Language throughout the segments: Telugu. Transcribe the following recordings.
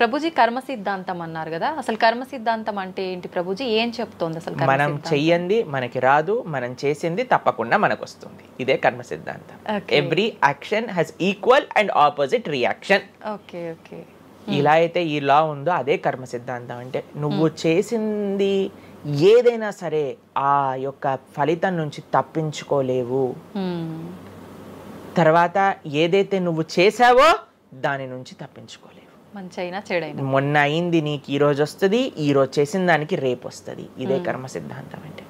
ప్రభుజీ కర్మ సిద్ధాంతం అన్నారు కదా, అసలు కర్మ సిద్ధాంతం అంటే ఏంటి ప్రభుజీ? ఏం చెప్తోంది అసలు? మనం చెయ్యంది మనకి రాదు, మనం చేసింది తప్పకుండా మనకు వస్తుంది. ఇదే కర్మ సిద్ధాంతం. Every action has equal and opposite reaction. Okay okay. ఇలా అయితే ఈ లా ఉందో అదే కర్మ సిద్ధాంతం. అంటే నువ్వు చేసింది ఏదైనా సరే ఆ యొక్క ఫలితం నుంచి తప్పించుకోలేవు. తర్వాత ఏదైతే నువ్వు చేసావో దాని నుంచి తప్పించుకోలేవు. మంచైనా చెడైనా మొన్న అయింది నీకు ఈ రోజు వస్తుంది, ఈ రోజు చేసిన దానికి రేపు వస్తుంది. ఇదే కర్మ సిద్ధాంతం అంటే.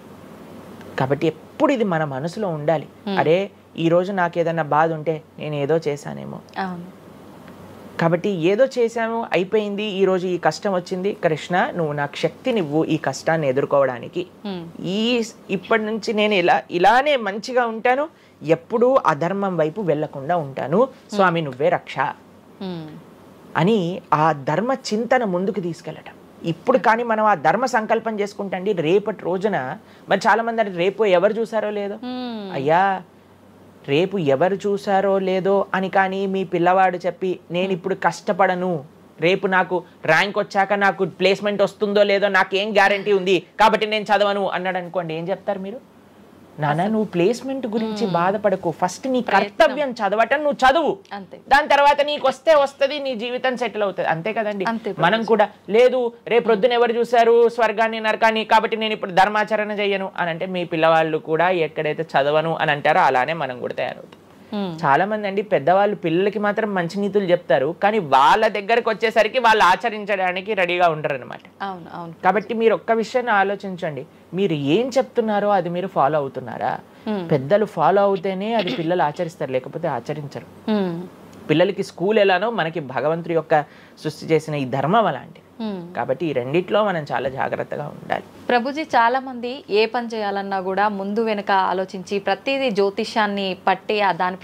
కాబట్టి ఎప్పుడు ఇది మన మనసులో ఉండాలి. అరే ఈ రోజు నాకు ఏదైనా బాధ ఉంటే నేను ఏదో చేశానేమో, కాబట్టి ఏదో చేశాము అయిపోయింది, ఈ రోజు ఈ కష్టం వచ్చింది, కృష్ణ నువ్వు నాకు శక్తినివ్వు ఈ కష్టాన్ని ఎదుర్కోవడానికి. ఇప్పటి నుంచి నేను ఇలానే మంచిగా ఉంటాను, ఎప్పుడూ అధర్మం వైపు వెళ్లకుండా ఉంటాను, స్వామి నువ్వే రక్ష అని ఆ ధర్మ చింతన ముందుకు తీసుకెళ్ళటం. ఇప్పుడు కానీ మనం ఆ ధర్మ సంకల్పం చేసుకుంటండి రేపటి రోజున. మరి చాలా మంది అంటే రేపు ఎవరు చూసారో లేదో, అయ్యా రేపు ఎవరు చూసారో లేదో అని కానీ మీ పిల్లవాడు చెప్పి నేను ఇప్పుడు కష్టపడను, రేపు నాకు ర్యాంక్ వచ్చాక నాకు ప్లేస్మెంట్ వస్తుందో లేదో నాకేం గ్యారంటీ ఉంది కాబట్టి నేను చదవను అన్నాడు అనుకోండి, ఏం చెప్తారు మీరు? నాన్న నువ్వు ప్లేస్మెంట్ గురించి బాధపడకు, ఫస్ట్ నీ కర్తవ్యం చదవటం నువ్వు చదువు, దాని తర్వాత నీకు వస్తే వస్తుంది, నీ జీవితం సెటిల్ అవుతుంది. అంతే కదండి. మనం కూడా లేదు రేపు ప్రొద్దున ఎవరు చూసారు స్వర్గాన్ని నరకాన్ని కాబట్టి నేను ఇప్పుడు ధర్మాచరణ చెయ్యను అని అంటే మీ పిల్లవాళ్ళు కూడా ఎక్కడైతే చదవను అని అంటారో అలానే మనం కూడా తయారవుతాం. చాలా మంది అండి పెద్దవాళ్ళు పిల్లలకి మాత్రం మంచి నీతులు చెప్తారు, కానీ వాళ్ళ దగ్గరకు వచ్చేసరికి వాళ్ళు ఆచరించడానికి రెడీగా ఉండరు అనమాట. కాబట్టి మీరు ఒక్క విషయాన్ని ఆలోచించండి, మీరు ఏం చెప్తున్నారో అది మీరు ఫాలో అవుతున్నారా? పెద్దలు ఫాలో అవుతేనే అది పిల్లలు ఆచరిస్తారు, లేకపోతే ఆచరించరు. పిల్లలకి స్కూల్ ఎలానో మనకి భగవంతుడి యొక్క సృష్టి చేసిన ఈ ధర్మం అలాంటి. కాబట్టి ఈ రెండిట్లో మనం చాలా జాగ్రత్తగా ఉండాలి. ప్రభుజీ చాలా మంది ఏ పని చేయాలన్నా కూడా ముందు వెనుక ఆలోచించి ప్రతిదీ జ్యోతిష్యాన్ని పట్టి దాని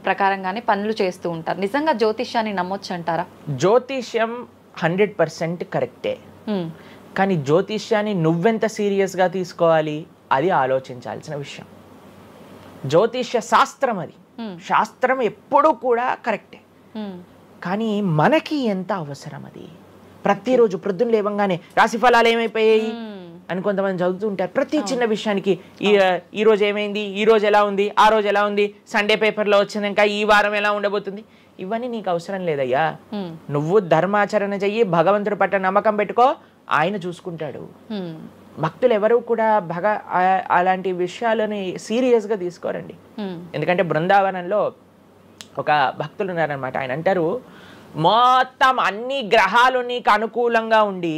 ప్రకారంగానే పనులు చేస్తూ ఉంటారు. నిజంగా జ్యోతిష్యాన్ని నమ్మొచ్చు అంటారా? జ్యోతిష్యం 100% కరెక్టే, కానీ జ్యోతిష్యాన్ని నువ్వెంత సీరియస్గా తీసుకోవాలి అది ఆలోచించాల్సిన విషయం. జ్యోతిష్య శాస్త్రం అది, శాస్త్రం ఎప్పుడూ కూడా కరెక్టే, కానీ మనకి ఎంత అవసరం అది. ప్రతిరోజు ప్రొద్దున లేవంగానే రాశి ఫలాలు ఏమైపోయాయి అని కొంతమంది చదువుతూ ఉంటారు. ప్రతి చిన్న విషయానికి ఈ రోజు ఏమైంది, ఈ రోజు ఎలా ఉంది, ఆ రోజు ఎలా ఉంది, సండే పేపర్లో వచ్చింది, ఇంకా ఈ వారం ఎలా ఉండబోతుంది, ఇవన్నీ నీకు అవసరం లేదయ్యా. నువ్వు ధర్మాచరణ చెయ్యి, భగవంతుడి పట్ల నమ్మకం పెట్టుకో, ఆయన చూసుకుంటాడు. భక్తులు ఎవరు కూడా అలాంటి విషయాలని సీరియస్గా తీసుకోరండి. ఎందుకంటే బృందావనంలో ఒక భక్తులు ఉన్నారనమాట. ఆయన అంటారు, మొత్తం అన్ని గ్రహాలు నీకు అనుకూలంగా ఉండి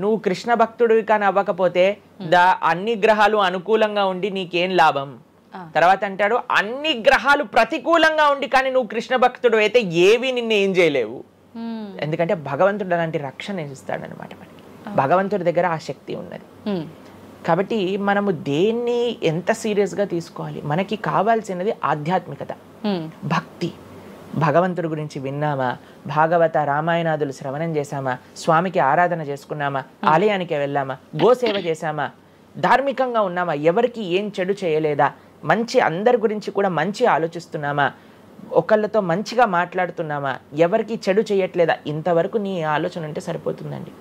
నువ్వు కృష్ణ భక్తుడివి కానీ అవ్వకపోతే అన్ని గ్రహాలు అనుకూలంగా ఉండి నీకేం లాభం. తర్వాత అంటాడు, అన్ని గ్రహాలు ప్రతికూలంగా ఉండి కానీ నువ్వు కృష్ణ భక్తుడు అయితే ఏవి నిన్ను ఏం చేయలేవు. ఎందుకంటే భగవంతుడు అలాంటి రక్షణ ఇస్తాడనమాట. మనకి భగవంతుడి దగ్గర ఆ శక్తి ఉన్నది. కాబట్టి మనము దేన్ని ఎంత సీరియస్గా తీసుకోవాలి? మనకి కావాల్సినది ఆధ్యాత్మికత, భక్తి. భగవంతుడి గురించి విన్నామా, భాగవత రామాయణాదులు శ్రవణం చేశామా, స్వామికి ఆరాధన చేసుకున్నామా, ఆలయానికి వెళ్ళామా, గోసేవ చేశామా, ధార్మికంగా ఉన్నామా, ఎవరికి ఏం చెడు చేయలేదా, మంచి అందరి గురించి కూడా మంచి ఆలోచిస్తున్నామా, ఒకళ్ళతో మంచిగా మాట్లాడుతున్నామా, ఎవరికి చెడు చేయట్లేదా, ఇంతవరకు నీ ఆలోచన ఉంటే సరిపోతుందండి.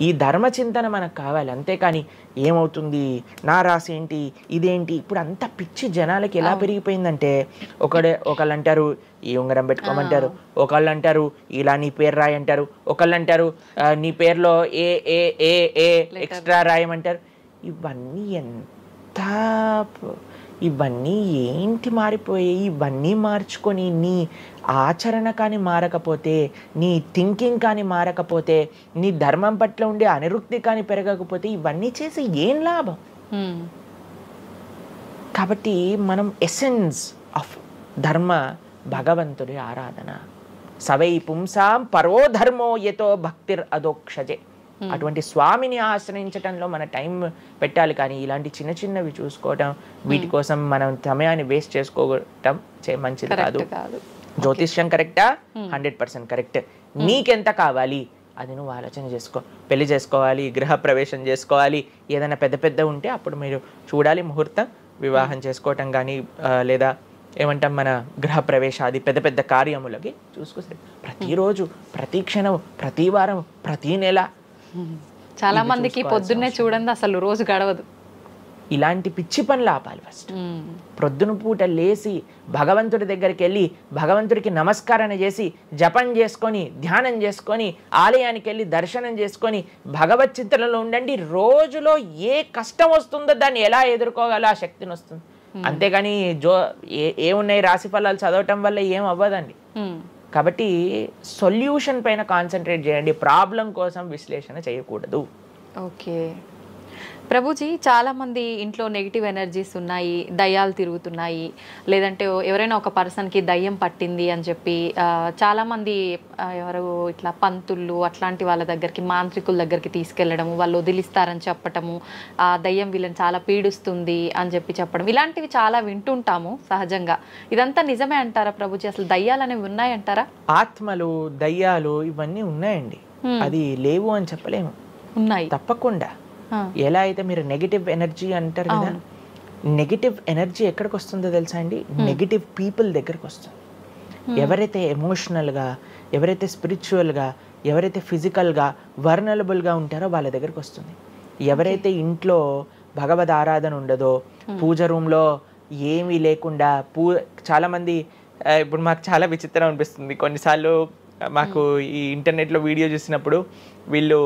ఈ ధర్మ చింతన మనకు కావాలి. అంతేకాని ఏమవుతుంది, నా రాసి ఏంటి, ఇదేంటి, ఇప్పుడు అంత పిచ్చి జనాలకి ఎలా పెరిగిపోయిందంటే ఒకళ్ళు అంటారు ఈ ఉంగరం పెట్టుకోమంటారు, ఒకళ్ళు అంటారు ఇలా నీ పేరు రాయి అంటారు, ఒకళ్ళు అంటారు నీ పేరులో ఏ ఏ ఏ ఏ ఎక్స్ట్రా రాయమంటారు. ఇవన్నీ ఏంటి మారిపోయాయి? ఇవన్నీ మార్చుకొని నీ ఆచరణ కానీ మారకపోతే, నీ థింకింగ్ కానీ మారకపోతే, నీ ధర్మం పట్ల ఉండే అనిరుక్తి కానీ పెరగకపోతే ఇవన్నీ చేసి ఏం లాభం? కాబట్టి మనం ఎసెన్స్ ఆఫ్ ధర్మ భగవంతుడి ఆరాధన. సవై పుంసాం పరో ధర్మో యతో భక్తిర్ అదోక్షజే. అటువంటి స్వామిని ఆశ్రయించటంలో మన టైం పెట్టాలి, కానీ ఇలాంటి చిన్న చిన్నవి చూసుకోవటం, వీటి కోసం మనం సమయాన్ని వేస్ట్ చేసుకోవటం మంచిది కాదు. జ్యోతిష్యం కరెక్టా? 100% కరెక్ట్. నీకెంత కావాలి అది నువ్వు ఆలోచన చేసుకో. పెళ్లి చేసుకోవాలి, గృహ ప్రవేశం చేసుకోవాలి, ఏదైనా పెద్ద పెద్ద ఉంటే అప్పుడు మీరు చూడాలి ముహూర్తం, వివాహం చేసుకోవటం కానీ లేదా ఏమంటాం మన గృహ ప్రవేశాది పెద్ద పెద్ద కార్యములకి చూసుకొస్తే ప్రతిరోజు, ప్రతి క్షణం, ప్రతి వారం, ప్రతి నెల చాలా మందికి పొద్దున్నే చూడండి అసలు రోజు గడవదు. ఇలాంటి పిచ్చి పనులు ఆపాలి. ఫస్ట్ ప్రొద్దున పూట లేచి భగవంతుడి దగ్గరికి వెళ్ళి భగవంతుడికి నమస్కారం చేసి జపం చేసుకొని ధ్యానం చేసుకొని ఆలయానికి వెళ్ళి దర్శనం చేసుకొని భగవత్ చింతనలో ఉండండి. రోజులో ఏ కష్టం వస్తుందో దాన్ని ఎలా ఎదుర్కోగలో ఆ శక్తిని వస్తుంది. అంతేగాని ఏమున్నాయి రాశి ఫలాలు చదవటం వల్ల ఏం అవ్వదండి. కాబట్టి సొల్యూషన్ పైన కాన్సన్ట్రేట్ చేయండి, ప్రాబ్లం కోసం విశ్లేషణ చేయకూడదు. ఓకే ప్రభుజీ, చాలామంది ఇంట్లో నెగిటివ్ ఎనర్జీస్ ఉన్నాయి, దయ్యాలు తిరుగుతున్నాయి, లేదంటే ఎవరైనా ఒక పర్సన్కి దయ్యం పట్టింది అని చెప్పి చాలామంది ఎవరు ఇట్లా పంతుళ్ళు అట్లాంటి వాళ్ళ దగ్గరికి, మాంత్రికుల దగ్గరికి తీసుకెళ్ళడము, వాళ్ళు వదిలిస్తారని చెప్పటము, ఆ దయ్యం వీళ్ళని చాలా పీడిస్తుంది అని చెప్పడం, ఇలాంటివి చాలా వింటుంటాము సహజంగా. ఇదంతా నిజమే అంటారా ప్రభుజీ? అసలు దయ్యాలు అనేవి ఉన్నాయంటారా? ఆత్మలు, దయ్యాలు ఇవన్నీ ఉన్నాయండి, అది లేవు అని చెప్పలేము, ఉన్నాయి తప్పకుండా. ఎలా అయితే మీరు నెగిటివ్ ఎనర్జీ అంటారు కదా, నెగిటివ్ ఎనర్జీ ఎక్కడికి వస్తుందో తెలుసా అండి? నెగిటివ్ పీపుల్ దగ్గరికి వస్తుంది. ఎవరైతే ఎమోషనల్గా, ఎవరైతే స్పిరిచువల్గా, ఎవరైతే ఫిజికల్గా వర్నలబుల్గా ఉంటారో వాళ్ళ దగ్గరికి వస్తుంది. ఎవరైతే ఇంట్లో భగవద్ ఆరాధన ఉండదో, పూజ రూమ్లో ఏమీ లేకుండా చాలామంది, ఇప్పుడు మాకు చాలా విచిత్రం అనిపిస్తుంది కొన్నిసార్లు, మాకు ఈ ఇంటర్నెట్లో వీడియో చూసినప్పుడు వీళ్ళు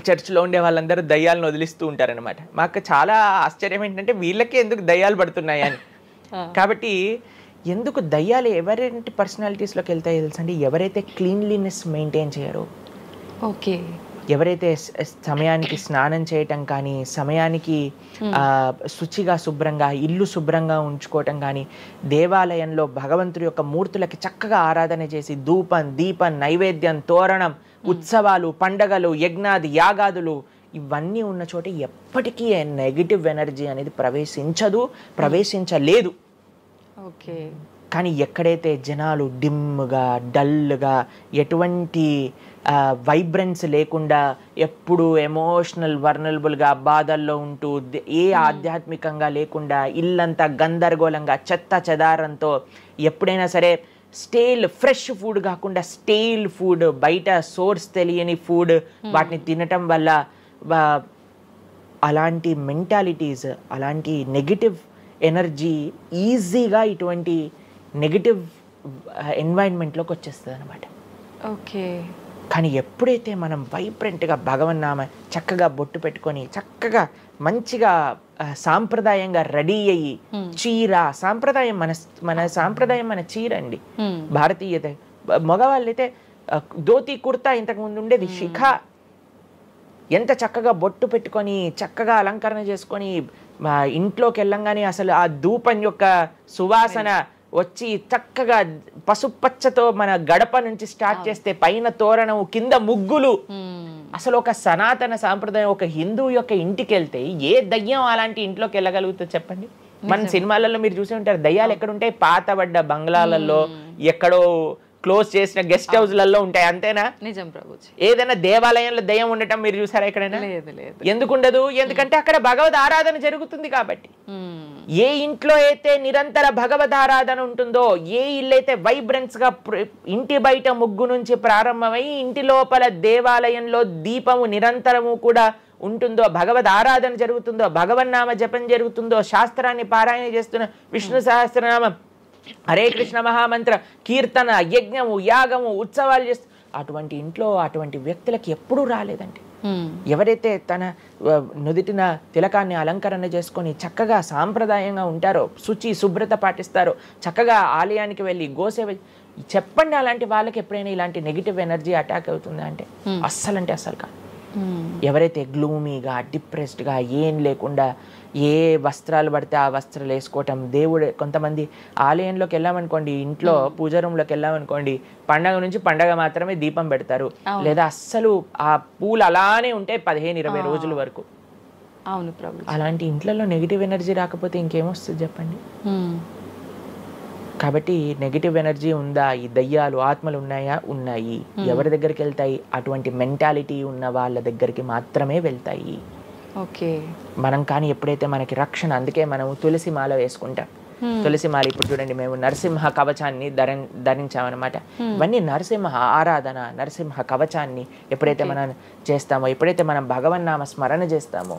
చర్చ్లో ఉండే వాళ్ళందరూ దయ్యాలను వదిలిస్తూ ఉంటారనమాట. మాకు చాలా ఆశ్చర్యం ఏంటంటే వీళ్ళకే ఎందుకు దయ్యాలు పడుతున్నాయి అని. కాబట్టి ఎందుకు దయ్యాలు ఎవరింటి పర్సనాలిటీస్లోకి వెళ్తాయో తెలుసా అండి? ఎవరైతే క్లీన్లీనెస్ మెయింటైన్ చేయరో, ఓకే, ఎవరైతే సమయానికి స్నానం చేయటం కానీ, సమయానికి శుచిగా శుభ్రంగా ఇల్లు శుభ్రంగా ఉంచుకోవటం కానీ, దేవాలయంలో భగవంతుడి యొక్క మూర్తులకి చక్కగా ఆరాధన చేసి ధూపం, దీపం, నైవేద్యం, తోరణం, ఉత్సవాలు, పండగలు, యజ్ఞాది యాగాదులు ఇవన్నీ ఉన్న చోట ఎప్పటికీ నెగిటివ్ ఎనర్జీ అనేది ప్రవేశించలేదు. ఓకే. కానీ ఎక్కడైతే జనాలు డిమ్గా, డల్గా, ఎటువంటి వైబ్రెన్స్ లేకుండా ఎప్పుడు ఎమోషనల్ వర్నలబుల్గా బాధల్లో ఉంటూ, ఏ ఆధ్యాత్మికంగా లేకుండా, ఇల్లంతా గందరగోళంగా చెత్త చెదారంతో, ఎప్పుడైనా సరే ఫ్రెష్ ఫుడ్ కాకుండా స్టేల్ ఫుడ్, బయట సోర్స్ తెలియని ఫుడ్ వాటిని తినటం వల్ల అలాంటి మెంటాలిటీస్, అలాంటి నెగిటివ్ ఎనర్జీ ఈజీగా ఇటువంటి నెగిటివ్ ఎన్వైరన్మెంట్లోకి వచ్చేస్తుంది అనమాట. ఓకే. కానీ ఎప్పుడైతే మనం వైబ్రెంట్గా భగవన్నామ చక్కగా బొట్టు పెట్టుకొని చక్కగా మంచిగా సాంప్రదాయంగా రెడీ అయ్యి, చీర సాంప్రదాయం, మన సాంప్రదాయం మన చీర అండి, భారతీయత. మగవాళ్ళు అయితే ధోతి కుర్తా, ఇంతకుముందు ఉండేది శిఖ. ఎంత చక్కగా బొట్టు పెట్టుకొని చక్కగా అలంకరణ చేసుకొని ఇంట్లోకి వెళ్ళంగానే అసలు ఆ ధూపం యొక్క సువాసన వచ్చి చక్కగా పసుపచ్చతో మన గడప నుంచి స్టార్ట్ చేస్తే పైన తోరణం, కింద ముగ్గులు. అసలు ఒక సనాతన సాంప్రదాయం, ఒక హిందువు యొక్క ఇంటికి వెళ్తే ఏ దయ్యం అలాంటి ఇంట్లోకి వెళ్ళగలుగుతుంది చెప్పండి? మన సినిమాలలో మీరు చూసి ఉంటారు, దయ్యాలు ఎక్కడుంటాయి? పాతబడ్డ బంగ్లాలలో, ఎక్కడో క్లోజ్ చేసిన గెస్ట్ హౌస్లలో ఉంటాయి, అంతేనా? నిజం ప్రభుజీ. ఏదైనా దేవాలయంలో దయ్యం ఉండటం మీరు చూసారా ఎక్కడైనా? ఎందుకు ఉండదు? ఎందుకంటే అక్కడ భగవద్ ఆరాధన జరుగుతుంది కాబట్టి. ఏ ఇంట్లో అయితే నిరంతర భగవద్ ఆరాధన ఉంటుందో, ఏ ఇల్లు అయితే వైబ్రెన్స్ గా ఇంటి బయట ముగ్గు నుంచి ప్రారంభమై ఇంటి లోపల దేవాలయంలో దీపము నిరంతరము కూడా ఉంటుందో, భగవద్ ఆరాధన జరుగుతుందో, భగవన్నామ జపం జరుగుతుందో, శాస్త్రాన్ని పారాయణ చేస్తున్న విష్ణు సహస్రనామం, హరే కృష్ణ మహామంత్ర కీర్తన, యజ్ఞము, యాగము, ఉత్సవాలు చేస్తూ, అటువంటి ఇంట్లో అటువంటి వ్యక్తులకి ఎప్పుడూ రాలేదండి. ఎవరైతే తన నుదిటిన తిలకాన్ని అలంకరణ చేసుకొని చక్కగా సాంప్రదాయంగా ఉంటారో, శుచి శుభ్రత పాటిస్తారో, చక్కగా ఆలయానికి వెళ్ళి గోసేవ చెప్పండి, అలాంటి వాళ్ళకి ఎప్పుడైనా ఇలాంటి నెగిటివ్ ఎనర్జీ అటాక్ అవుతుంది అంటే అస్సలు కాదు. ఎవరైతే గ్లూమీగా, డిప్రెస్డ్గా, ఏం లేకుండా ఏ వస్త్రాలు పడితే ఆ వస్త్రాలు వేసుకోవటం, దేవుడు కొంతమంది ఆలయంలోకి వెళ్ళామనుకోండి, ఇంట్లో పూజ రూమ్లోకి వెళ్ళామనుకోండి, పండగ నుంచి పండగ మాత్రమే దీపం పెడతారు, లేదా అస్సలు ఆ పూలు అలానే ఉంటాయి 15-20 రోజుల వరకు. అవును ప్రభు. అలాంటి ఇంట్లలో నెగిటివ్ ఎనర్జీ రాకపోతే ఇంకేమొస్తుంది చెప్పండి? కాబట్టి నెగిటివ్ ఎనర్జీ ఉందా? ఈ దయ్యాలు, ఆత్మలు ఉన్నాయా? ఉన్నాయి. ఎవరి దగ్గరికి వెళ్తాయి? అటువంటి మెంటాలిటీ ఉన్న వాళ్ళ దగ్గరికి మాత్రమే వెళ్తాయి. ఓకే. మనం కానీ ఎప్పుడైతే మనకి రక్షణ, అందుకే మనం తులసి మాల వేసుకుంటాం, తులసి మాల ఇప్పుడు చూడండి మేము నరసింహ కవచాన్ని ధరించామన్నమాట. ఇవన్నీ నరసింహ ఆరాధన, నరసింహ కవచాన్ని ఎప్పుడైతే మనం చేస్తామో, ఎప్పుడైతే మనం భగవన్నామ స్మరణ చేస్తామో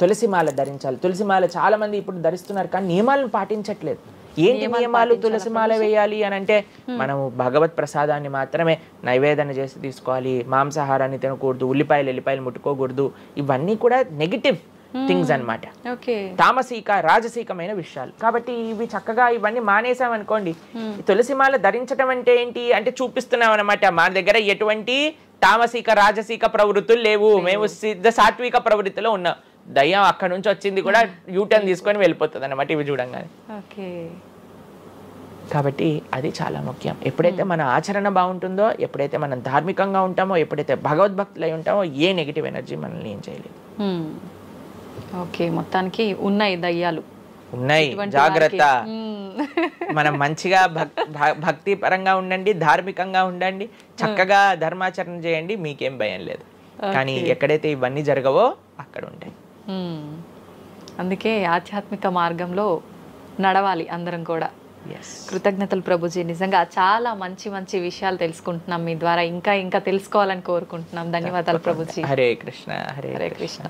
తులసి మాల ధరించాలి. తులసి మాల చాలా మంది ఇప్పుడు ధరిస్తున్నారు కానీ నియమాలను పాటించట్లేదు. ఏంటి నియమాలు? తులసి మాల వేయాలి అని అంటే మనము భగవత్ ప్రసాదాన్ని మాత్రమే నైవేదన చేసి తీసుకోవాలి, మాంసాహారాన్ని తినకూడదు, ఎల్లిపాయలు ముట్టుకోకూడదు. ఇవన్నీ కూడా నెగిటివ్ థింగ్స్ అన్నమాట, తామసిక రాజసికమైన విషయాలు. కాబట్టి ఇవి చక్కగా ఇవన్నీ మానేసామనుకోండి, తులసి మాల ధరించడం అంటే ఏంటి అంటే చూపిస్తున్నాం అనమాట, మా దగ్గర ఎటువంటి తామసిక రాజసిక ప్రవృత్తులు లేవు, మేము సిద్ధ సాత్విక ప్రవృత్తిలో ఉన్నాం. దయ్యం అక్కడ నుంచి వచ్చింది కూడా యూటర్న్ తీసుకొని వెళ్ళిపోతుంది అన్నమాట ఇవి చూడంగానే. కాబట్టి అది చాలా ముఖ్యం. ఎప్పుడైతే మన ఆచరణ బాగుంటుందో, ఎప్పుడైతే మనం ధార్మికంగా ఉంటామో, ఎప్పుడైతే భగవద్భక్తులై ఉంటామో, ఏ నెగిటివ్ ఎనర్జీ మనల్ని ఏం చేయలేదు. ఓకే, మొత్తానికి ఉన్నాయి దయ్యాలు, ఉన్నాయి, జాగ్రత్త. మనం మంచిగా భక్తి పరంగా ఉండండి, ధార్మికంగా ఉండండి, చక్కగా ధర్మాచరణ చేయండి, మీకేం భయం లేదు. కానీ ఎక్కడైతే ఇవన్నీ జరగవో అక్కడ ఉంటాయి. అందుకే ఆధ్యాత్మిక మార్గంలో నడవాలి అందరం కూడా. కృతజ్ఞతలు ప్రభుజీ, నిజంగా చాలా మంచి మంచి విషయాలు తెలుసుకుంటున్నాం మీ ద్వారా. ఇంకా ఇంకా తెలుసుకోవాలని కోరుకుంటున్నాం. ధన్యవాదాలు ప్రభుజీ. హరే కృష్ణ. హరే కృష్ణ.